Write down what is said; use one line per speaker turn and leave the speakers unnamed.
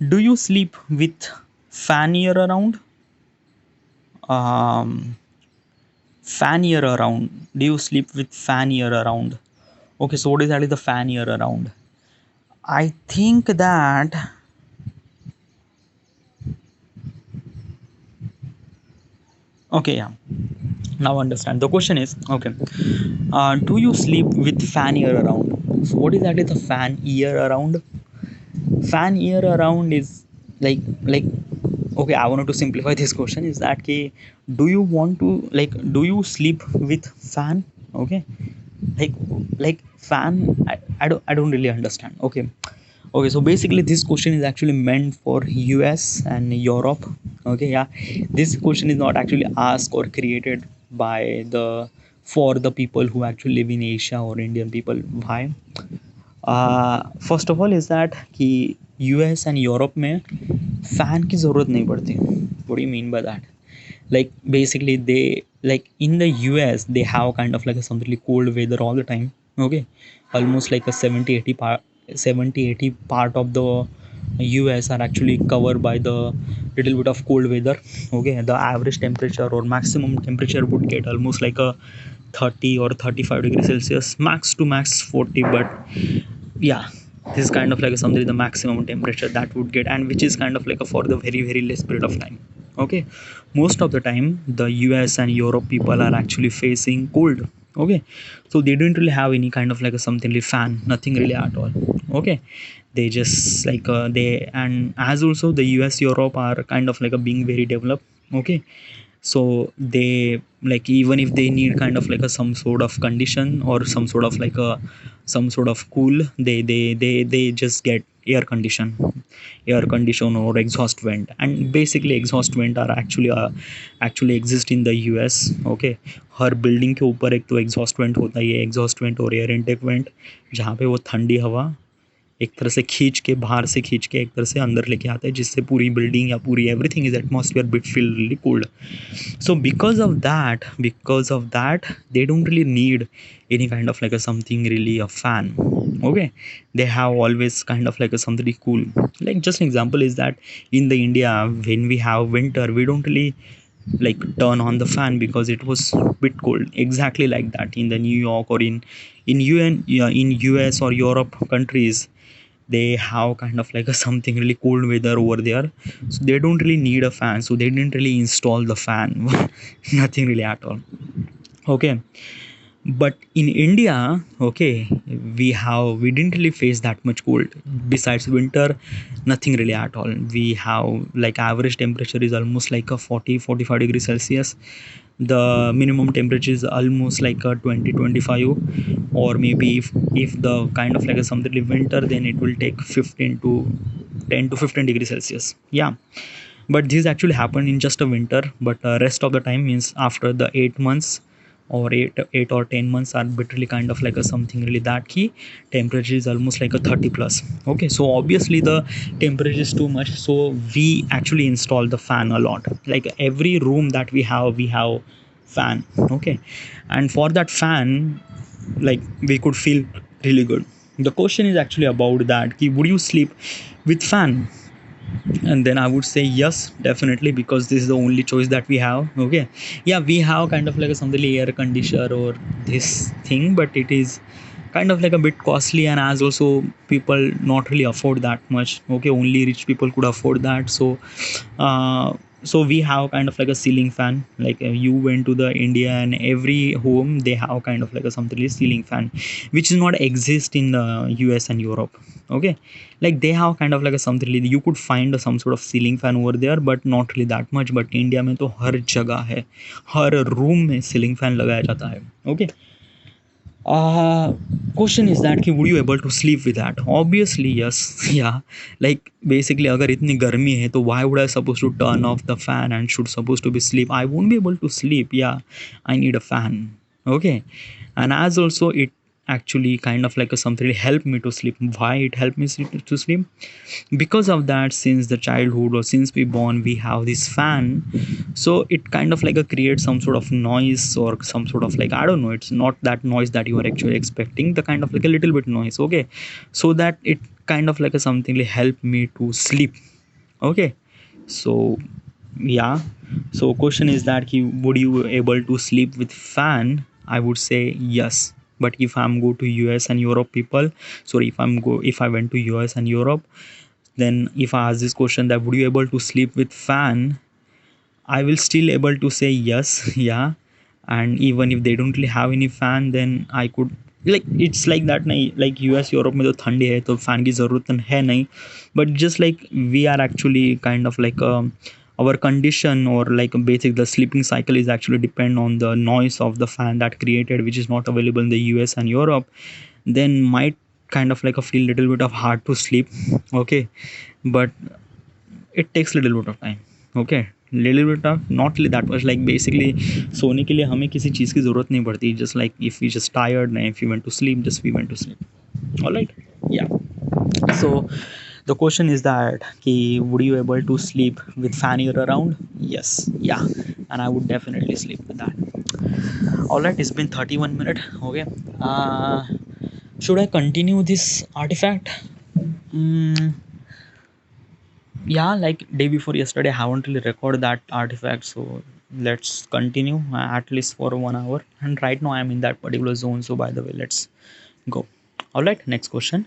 Do you sleep with fan year around? Um, Fan year around. Do you sleep with fan year around? Okay, so what is actually the fan year around? I think that okay, yeah. Now understand. The question is okay. Do you sleep with fan year around? So what is actually the fan year around? Fan year around is like okay. I wanted to simplify this question. Is that key? Do you want to do you sleep with fan? Okay, like fan. I don't really understand. Okay, so basically this question is actually meant for US and Europe. Okay, yeah, this question is not actually asked or created by the for the people who actually live in Asia or Indian people. Why? First of all is that कि US and Europe में fan की ज़रूरत नहीं पड़ती. What you mean by that? Like basically they like in the US they have kind of like a something cold weather all the time. Okay, almost like a 70 80 part of the US are actually covered by the little bit of cold weather. Okay, the average temperature or maximum temperature would get almost like a 30 or 35 degrees Celsius, max to max 40. But yeah, this is kind of like something the maximum temperature that would get, and which is kind of like a for the very very less period of time. Okay, most of the time the US and Europe people are actually facing cold. Okay, so they don't really have any kind of like a something like fan, nothing really at all. Okay, they just they, and as also the US Europe are kind of like a being very developed. Okay, so they like even if they need kind of like a some sort of condition or some sort of like a some sort of cool, they just get air condition or exhaust vent. And basically exhaust vent are actually exist in the US. Okay, her building के ऊपर एक तो exhaust went होता है, ये exhaust went और air intake went, जहाँ पे वो ठंडी हवा एक तरह से खींच के बाहर से खींच के एक तरह से अंदर लेके आता है, जिससे पूरी बिल्डिंग या पूरी everything is atmosphere bit feel really cold. So because of that they don't really need any kind of like a something really a fan. Okay, they have always kind of like a something cool. Like just an example is that in the India when we have winter we don't really like turn on the fan because it was bit cold. Exactly like that in the New York or in UN, yeah, in US or Europe countries, they have kind of like a something really cold weather over there, so they don't really need a fan, so they didn't really install the fan. Nothing really at all. Okay, but in India, okay, we didn't really face that much cold. Besides winter, nothing really at all. We have like average temperature is almost like a 40 45 degrees Celsius. The minimum temperature is almost like a 20 25, or maybe if the kind of like a something winter, then it will take 15 to 10 to 15 degrees Celsius. Yeah, but this actually happened in just a winter, but rest of the time means after the 8 months or 8 or 10 months are literally kind of like a something really that key temperature is almost like a 30 plus. Okay, so obviously the temperature is too much, so we actually install the fan a lot. Like every room that we have fan. Okay, and for that fan, like we could feel really good. The question is actually about that ki, would you sleep with fan? And then I would say yes, definitely, because this is the only choice that we have. Okay, yeah, we have kind of like a something like air conditioner or this thing, but it is kind of like a bit costly, and as also people not really afford that much. Okay, only rich people could afford that. So uh, so we have kind of like a ceiling fan. Like you went to the India and every home they have kind of like a something like ceiling fan, which is not exist in the US and Europe. Okay, like they have kind of like a something like you could find some sort of ceiling fan over there, but not really that much. But India में तो हर जगह है, हर room में ceiling fan लगाया जाता है. Okay, question is that कि would you able to sleep with that? Obviously yes. Yeah, like basically अगर इतनी गर्मी है तो why would I supposed to turn off the fan and should supposed to be sleep? I won't be able to sleep. Yeah, I need a fan. Okay, and as also it actually kind of like a something helped me to sleep. Why it helped me to sleep? Because of that, since the childhood or since we born, we have this fan. So it kind of like a creates some sort of noise or some sort of like, I don't know, it's not that noise that you are actually expecting, the kind of like a little bit noise, okay? So that it kind of like a something like help me to sleep, okay? So yeah, so question is that would you able to sleep with fan? I would say yes. But if I'm go to US and Europe people, sorry, if I went to US and Europe, then if I ask this question that would you able to sleep with fan, I will still able to say yes. Yeah. And even if they don't really have any fan, then I could, like it's like that nahi, like US Europe में तो ठंडी है तो fan की ज़रूरत है नहीं. But just like we are actually kind of like our condition or like basic the sleeping cycle is actually depend on the noise of the fan that created, which is not available in the US and Europe, then might kind of like a feel little bit of hard to sleep, okay? But it takes a little bit of time, okay? Little bit of not really that much, like basically सोने के लिए हमें किसी चीज़ की ज़रूरत नहीं पड़ती, just like if we just tired and if we went to sleep, just we went to sleep. All right. Yeah. So the question is that कि would you able to sleep with fan year around? Yes. Yeah. And I would definitely sleep with that. All right, it's been 31 minutes, okay? Should I continue this artifact? mm, yeah, like day before yesterday I haven't really recorded that artifact, so let's continue at least for 1 hour. And right now I'm in that particular zone, so by the way, let's go. All right, next question.